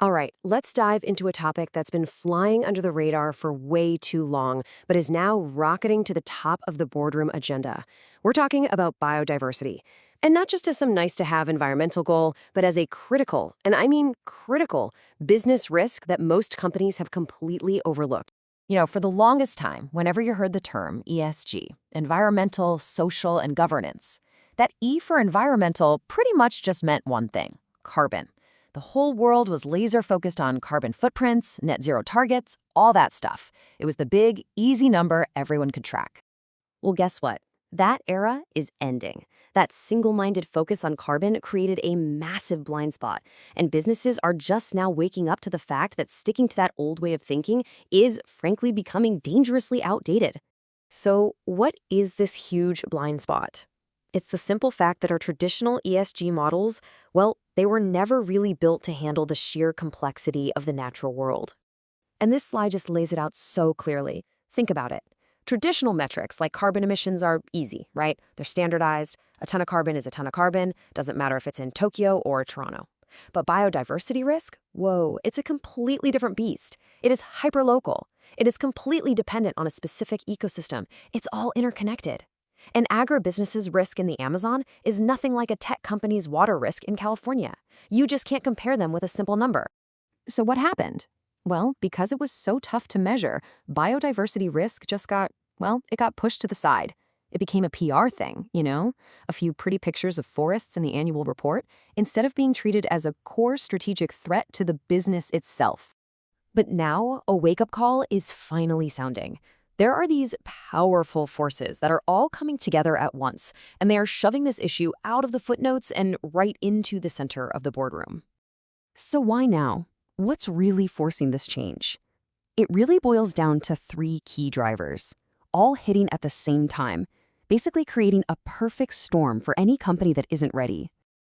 All right, let's dive into a topic that's been flying under the radar for way too long, but is now rocketing to the top of the boardroom agenda. We're talking about biodiversity. And not just as some nice to have environmental goal, but as a critical, and I mean critical, business risk that most companies have completely overlooked. For the longest time, whenever you heard the term ESG, environmental, social, and governance, that E for environmental pretty much just meant one thing: carbon. The whole world was laser focused on carbon footprints, net zero targets, all that stuff. It was the big, easy number everyone could track. Well, guess what? That era is ending. That single-minded focus on carbon created a massive blind spot, and businesses are just now waking up to the fact that sticking to that old way of thinking is, frankly, becoming dangerously outdated. So, what is this huge blind spot? It's the simple fact that our traditional ESG models, well, they were never really built to handle the sheer complexity of the natural world. And this slide just lays it out so clearly. Think about it. Traditional metrics like carbon emissions are easy, right? They're standardized. A ton of carbon is a ton of carbon. Doesn't matter if it's in Tokyo or Toronto. But biodiversity risk? Whoa, it's a completely different beast. It is hyperlocal. It is completely dependent on a specific ecosystem. It's all interconnected. An agribusiness's risk in the Amazon is nothing like a tech company's water risk in California. You just can't compare them with a simple number. So what happened? Well, because it was so tough to measure, biodiversity risk just it got pushed to the side. It became a PR thing, a few pretty pictures of forests in the annual report, instead of being treated as a core strategic threat to the business itself. But now, a wake-up call is finally sounding. There are these powerful forces that are all coming together at once, and they are shoving this issue out of the footnotes and right into the center of the boardroom. So why now? What's really forcing this change? It really boils down to three key drivers, all hitting at the same time, basically creating a perfect storm for any company that isn't ready.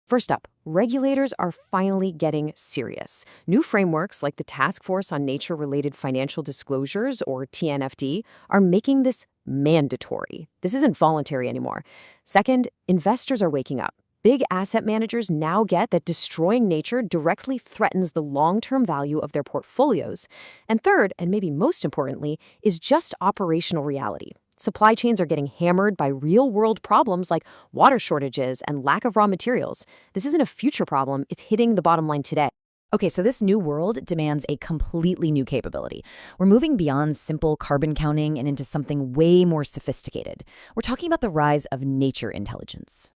First up, regulators are finally getting serious. New frameworks like the Task Force on Nature-Related Financial Disclosures, or TNFD, are making this mandatory. This isn't voluntary anymore. Second, investors are waking up. Big asset managers now get that destroying nature directly threatens the long-term value of their portfolios. And third, and maybe most importantly, is just operational reality. Supply chains are getting hammered by real-world problems like water shortages and lack of raw materials. This isn't a future problem, it's hitting the bottom line today. Okay, so this new world demands a completely new capability. We're moving beyond simple carbon counting and into something way more sophisticated. We're talking about the rise of nature intelligence.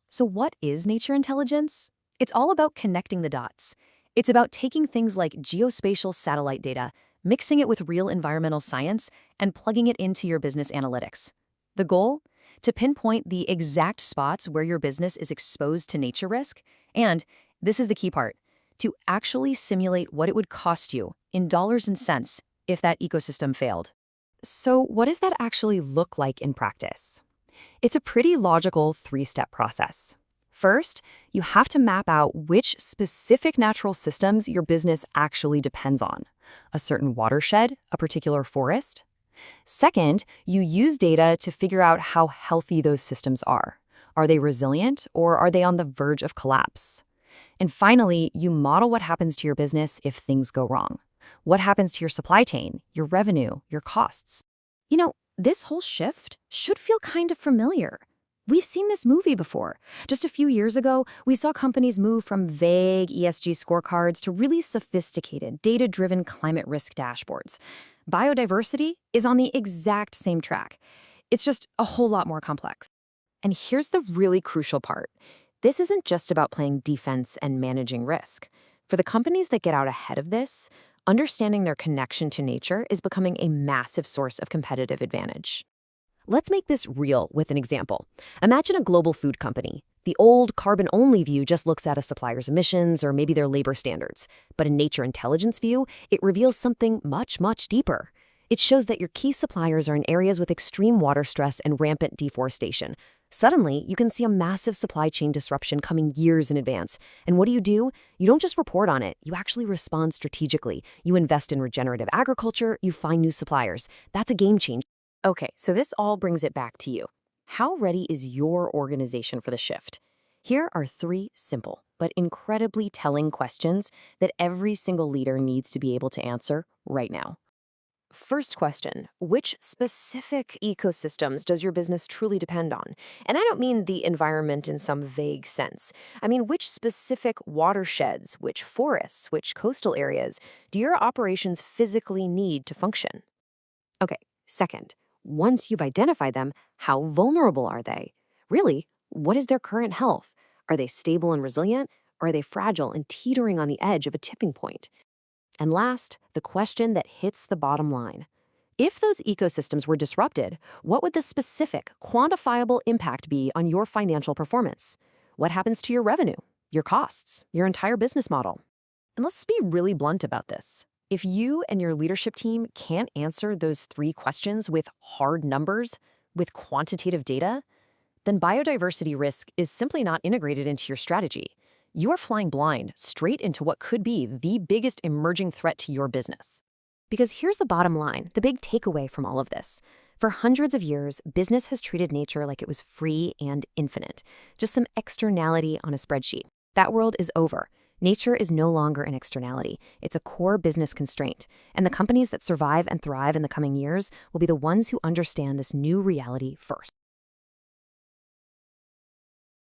So what is nature intelligence? It's all about connecting the dots. It's about taking things like geospatial satellite data, mixing it with real environmental science, and plugging it into your business analytics. The goal? To pinpoint the exact spots where your business is exposed to nature risk, and, this is the key part, to actually simulate what it would cost you in dollars and cents if that ecosystem failed. So what does that actually look like in practice? It's a pretty logical three-step process. First, you have to map out which specific natural systems your business actually depends on. A certain watershed, a particular forest. Second, you use data to figure out how healthy those systems are. Are they resilient, or are they on the verge of collapse? And finally, you model what happens to your business if things go wrong. What happens to your supply chain, your revenue, your costs? This whole shift should feel kind of familiar. We've seen this movie before. Just a few years ago, we saw companies move from vague ESG scorecards to really sophisticated, data-driven climate risk dashboards. Biodiversity is on the exact same track. It's just a whole lot more complex. And here's the really crucial part. This isn't just about playing defense and managing risk. For the companies that get out ahead of this, understanding their connection to nature is becoming a massive source of competitive advantage. Let's make this real with an example. Imagine a global food company. The old carbon-only view just looks at a supplier's emissions or maybe their labor standards. But a nature intelligence view, it reveals something much, much deeper. It shows that your key suppliers are in areas with extreme water stress and rampant deforestation. Suddenly, you can see a massive supply chain disruption coming years in advance. And what do? You don't just report on it, you actually respond strategically. You invest in regenerative agriculture, you find new suppliers. That's a game changer. Okay, so this all brings it back to you. How ready is your organization for the shift? Here are three simple, but incredibly telling questions that every single leader needs to be able to answer right now. First question, which specific ecosystems does your business truly depend on? And I don't mean the environment in some vague sense. I mean, which specific watersheds, which forests, which coastal areas do your operations physically need to function? Okay, second, once you've identified them, how vulnerable are they? Really, what is their current health? Are they stable and resilient, or are they fragile and teetering on the edge of a tipping point? And last, the question that hits the bottom line. If those ecosystems were disrupted, what would the specific, quantifiable impact be on your financial performance? What happens to your revenue, your costs, your entire business model? And let's be really blunt about this. If you and your leadership team can't answer those three questions with hard numbers, with quantitative data, then biodiversity risk is simply not integrated into your strategy. You are flying blind straight into what could be the biggest emerging threat to your business. Because here's the bottom line, the big takeaway from all of this. For hundreds of years, business has treated nature like it was free and infinite, just some externality on a spreadsheet. That world is over. Nature is no longer an externality. It's a core business constraint. And the companies that survive and thrive in the coming years will be the ones who understand this new reality first.